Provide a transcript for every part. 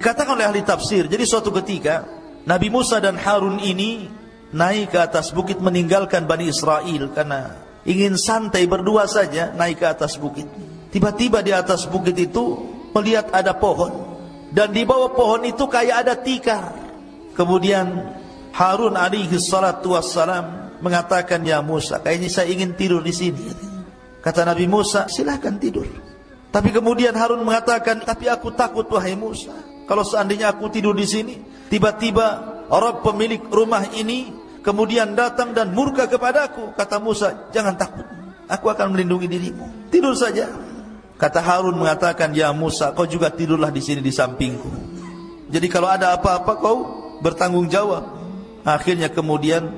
Dikatakan oleh ahli tafsir, jadi suatu ketika Nabi Musa dan Harun ini naik ke atas bukit meninggalkan Bani Israel karena ingin santai berdua saja naik ke atas bukit. Tiba-tiba di atas bukit itu melihat ada pohon, dan di bawah pohon itu kayak ada tikar. Kemudian Harun alaihi salatu wassalam mengatakan, ya Musa, kayaknya saya ingin tidur di sini. Kata Nabi Musa, silahkan tidur. Tapi kemudian Harun mengatakan, tapi aku takut wahai Musa, kalau seandainya aku tidur di sini, tiba-tiba Rabb pemilik rumah ini kemudian datang dan murka kepadaku. Kata Musa, jangan takut, aku akan melindungi dirimu, tidur saja. Kata Harun mengatakan, ya Musa, kau juga tidurlah di sini di sampingku. Jadi kalau ada apa-apa kau bertanggung jawab. Akhirnya kemudian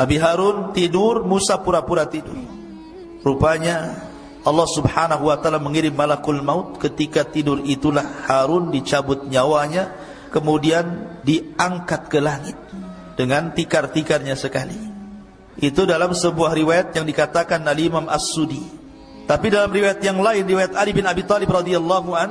Nabi Harun tidur, Musa pura-pura tidur. Rupanya Allah subhanahu wa ta'ala mengirim malakul maut. Ketika tidur itulah Harun dicabut nyawanya, kemudian diangkat ke langit dengan tikar-tikarnya sekali. Itu dalam sebuah riwayat yang dikatakan oleh Imam As-Sudi. Tapi dalam riwayat yang lain, riwayat Ali bin Abi Thalib radhiyallahu an,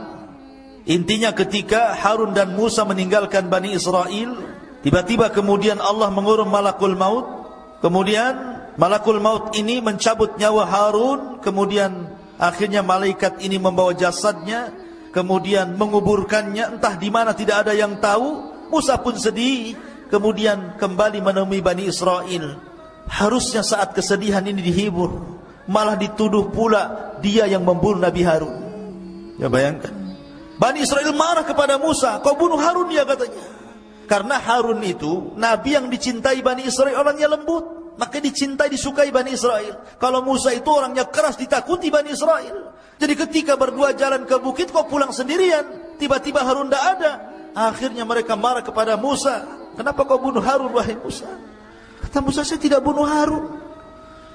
intinya ketika Harun dan Musa meninggalkan Bani Israel, tiba-tiba kemudian Allah mengurum malakul maut. Kemudian malakul maut ini mencabut nyawa Harun. Kemudian akhirnya malaikat ini membawa jasadnya, kemudian menguburkannya entah di mana, tidak ada yang tahu. Musa pun sedih, kemudian kembali menemui Bani Israel. Harusnya saat kesedihan ini dihibur, malah dituduh pula dia yang membunuh Nabi Harun. Ya bayangkan, Bani Israel marah kepada Musa, kau bunuh Harun ya katanya. Karena Harun itu nabi yang dicintai Bani Israel, orangnya lembut, maka dicintai, disukai Bani Israel. Kalau Musa itu orangnya keras, ditakuti Bani Israel. Jadi ketika berdua jalan ke bukit, kau pulang sendirian, tiba-tiba Harun tidak ada. Akhirnya mereka marah kepada Musa, kenapa kau bunuh Harun wahai Musa? Kata Musa, saya tidak bunuh Harun.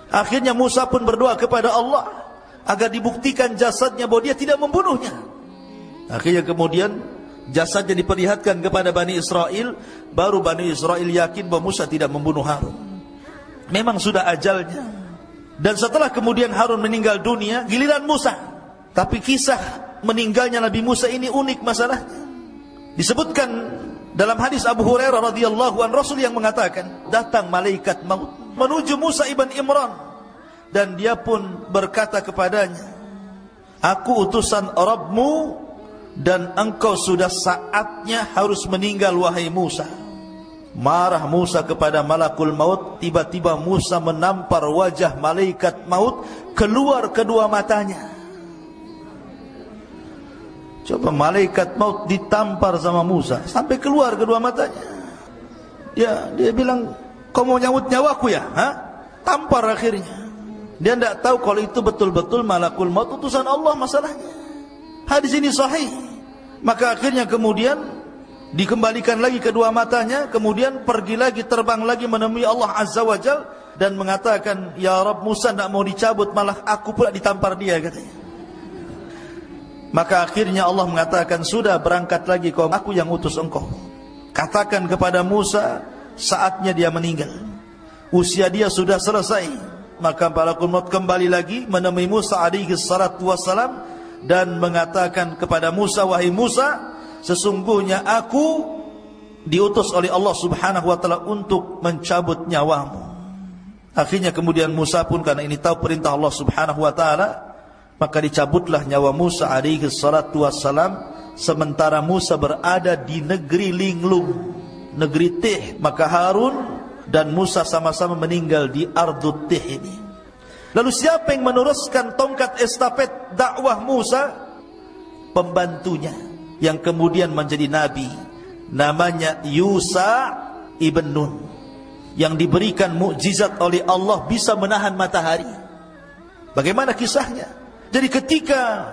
Akhirnya Musa pun berdoa kepada Allah agar dibuktikan jasadnya bahwa dia tidak membunuhnya. Akhirnya kemudian jasadnya diperlihatkan kepada Bani Israel. Baru Bani Israel yakin bahwa Musa tidak membunuh Harun. Memang sudah ajalnya. Dan setelah kemudian Harun meninggal dunia, giliran Musa. Tapi kisah meninggalnya Nabi Musa ini unik masalahnya. Disebutkan dalam hadis Abu Hurairah radhiyallahu an, Rasul yang mengatakan, datang malaikat maut menuju Musa ibn Imran, dan dia pun berkata kepadanya, aku utusan Rabbmu dan engkau sudah saatnya harus meninggal wahai Musa. Marah Musa kepada malakul maut. Tiba-tiba Musa menampar wajah malaikat maut, keluar kedua matanya. Coba malaikat maut ditampar sama Musa sampai keluar kedua matanya. Ya, dia bilang, kau mau nyawut nyawaku ya? Tampar akhirnya. Dia tidak tahu kalau itu betul-betul malakul maut utusan Allah masalahnya. Hadis ini sahih. Maka akhirnya kemudian dikembalikan lagi kedua matanya, kemudian pergi lagi, terbang lagi menemui Allah Azza wa Jal, dan mengatakan, ya Rabb, Musa tidak mau dicabut, malah aku pula ditampar dia katanya. Maka akhirnya Allah mengatakan, sudah, berangkat lagi kau, aku yang utus engkau. Katakan kepada Musa, saatnya dia meninggal, usia dia sudah selesai. Maka malakul maut kembali lagi menemui Musa alaihi salatu wassalam dan mengatakan kepada Musa, wahai Musa, sesungguhnya aku diutus oleh Allah subhanahu wa ta'ala untuk mencabut nyawamu. Akhirnya kemudian Musa pun karena ini tahu perintah Allah subhanahu wa ta'ala, maka dicabutlah nyawa Musa alaihi salatu wassalam. Sementara Musa berada di negeri linglung, negeri Tih. Maka Harun dan Musa sama-sama meninggal di Ardut Tih ini. Lalu siapa yang meneruskan tongkat estafet dakwah Musa? Pembantunya yang kemudian menjadi nabi, namanya Yusa ibn Nun, yang diberikan mukjizat oleh Allah bisa menahan matahari. Bagaimana kisahnya? Jadi ketika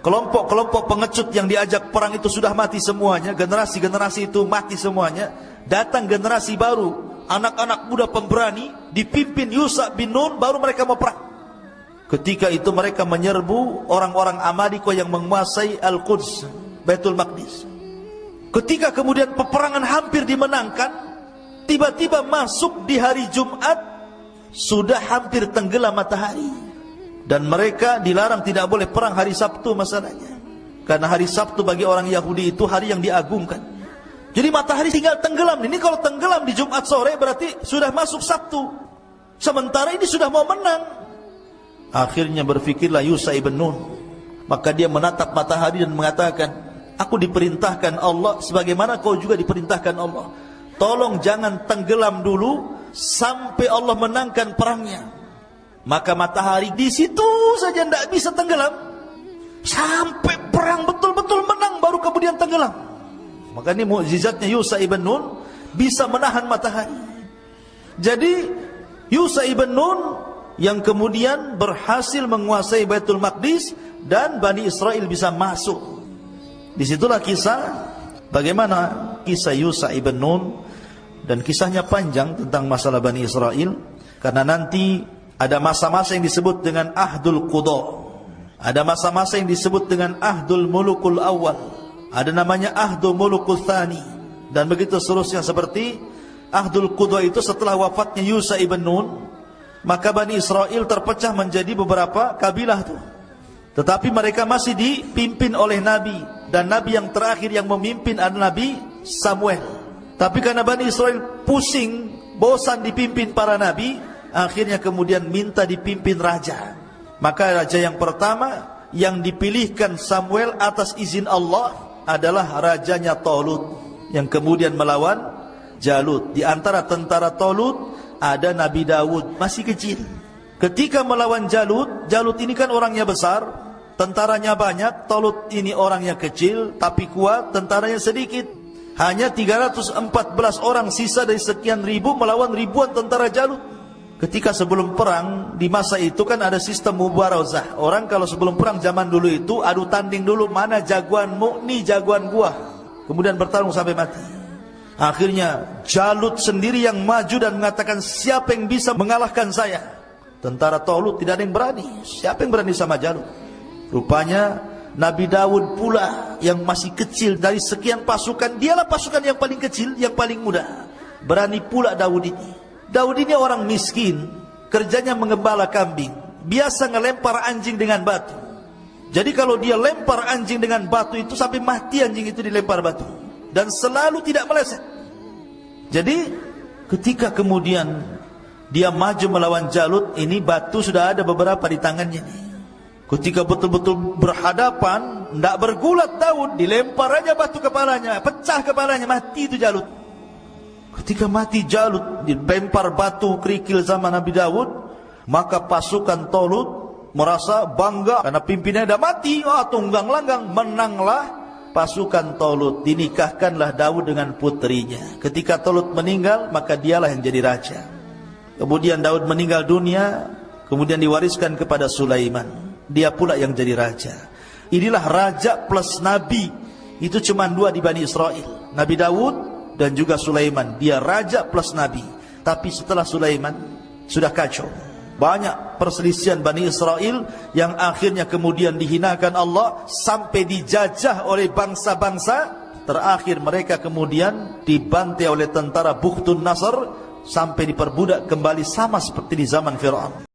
kelompok-kelompok pengecut yang diajak perang itu sudah mati semuanya, generasi-generasi itu mati semuanya, datang generasi baru, anak-anak muda pemberani dipimpin Yusa bin Nun, baru mereka mau perang. Ketika itu mereka menyerbu orang-orang Amaleko yang menguasai Al-Quds, Baitul Maqdis. Ketika kemudian peperangan hampir dimenangkan, tiba-tiba masuk di hari Jumat, sudah hampir tenggelam matahari. Dan mereka dilarang tidak boleh perang hari Sabtu masalahnya. Karena hari Sabtu bagi orang Yahudi itu hari yang diagungkan. Jadi matahari tinggal tenggelam. Ini kalau tenggelam di Jumat sore berarti sudah masuk Sabtu. Sementara ini sudah mau menang. Akhirnya berfikirlah Yusha ibn Nun. Maka dia menatap matahari dan mengatakan, aku diperintahkan Allah sebagaimana kau juga diperintahkan Allah. Tolong jangan tenggelam dulu sampai Allah menangkan perangnya. Maka matahari di situ saja tidak bisa tenggelam sampai perang betul-betul menang baru kemudian tenggelam. Maka ini mukjizatnya Yusha ibn Nun bisa menahan matahari. Jadi Yusha ibn Nun yang kemudian berhasil menguasai Baitul Maqdis dan Bani Israel bisa masuk. Disitulah kisah bagaimana kisah Yusha ibn Nun, dan kisahnya panjang tentang masalah Bani Israel, karena nanti ada masa-masa yang disebut dengan Ahdul Qudha, ada masa-masa yang disebut dengan Ahdul Mulukul Awal, ada namanya Ahdul Mulukul Thani, dan begitu seterusnya. Seperti Ahdul Qudha itu setelah wafatnya Yusha ibn Nun, maka Bani Israel terpecah menjadi beberapa kabilah tuh. Tetapi mereka masih dipimpin oleh Nabi, dan Nabi yang terakhir yang memimpin adalah Nabi Samuel. Tapi karena Bani Israel pusing, bosan dipimpin para Nabi, akhirnya kemudian minta dipimpin raja. Maka raja yang pertama yang dipilihkan Samuel atas izin Allah adalah rajanya Talut, yang kemudian melawan Jalut. Di antara tentara Talut ada Nabi Dawud, masih kecil. Ketika melawan Jalut, Jalut ini kan orangnya besar, tentaranya banyak. Talut ini orangnya kecil tapi kuat, tentaranya sedikit. Hanya 314 orang sisa dari sekian ribu melawan ribuan tentara Jalut. Ketika sebelum perang, di masa itu kan ada sistem mubarazah. Orang kalau sebelum perang zaman dulu itu adu tanding dulu, mana jagoanmu, nih jagoan gua. Kemudian bertarung sampai mati. Akhirnya Jalut sendiri yang maju dan mengatakan, siapa yang bisa mengalahkan saya? Tentara Talut tidak ada yang berani. Siapa yang berani sama Jalut? Rupanya Nabi Dawud pula yang masih kecil dari sekian pasukan, dialah pasukan yang paling kecil, yang paling muda. Berani pula Dawud ini. Dawud ini orang miskin, kerjanya mengembala kambing, biasa ngelempar anjing dengan batu. Jadi kalau dia lempar anjing dengan batu itu sampai mati anjing itu dilempar batu, dan selalu tidak meleset. Jadi ketika kemudian dia maju melawan Jalut, ini batu sudah ada beberapa di tangannya nih. Ketika betul-betul berhadapan, tidak bergulat Daud, dilempar aja batu kepalanya, pecah kepalanya, mati itu Jalut. Ketika mati Jalut, dilempar batu kerikil sama Nabi Daud, maka pasukan Talut merasa bangga karena pimpinannya sudah mati. Tunggang langgang, menanglah pasukan Talut. Dinikahkanlah Daud dengan putrinya. Ketika Talut meninggal, maka dialah yang jadi raja. Kemudian Daud meninggal dunia, kemudian diwariskan kepada Sulaiman. Dia pula yang jadi raja. Inilah raja plus nabi. Itu cuma dua di Bani Israel, Nabi Daud dan juga Sulaiman. Dia raja plus nabi. Tapi setelah Sulaiman sudah kacau. Banyak perselisihan Bani Israel yang akhirnya kemudian dihinakan Allah sampai dijajah oleh bangsa-bangsa. Terakhir mereka kemudian dibantai oleh tentara Bukhtun Nasr sampai diperbudak kembali sama seperti di zaman Fir'aun.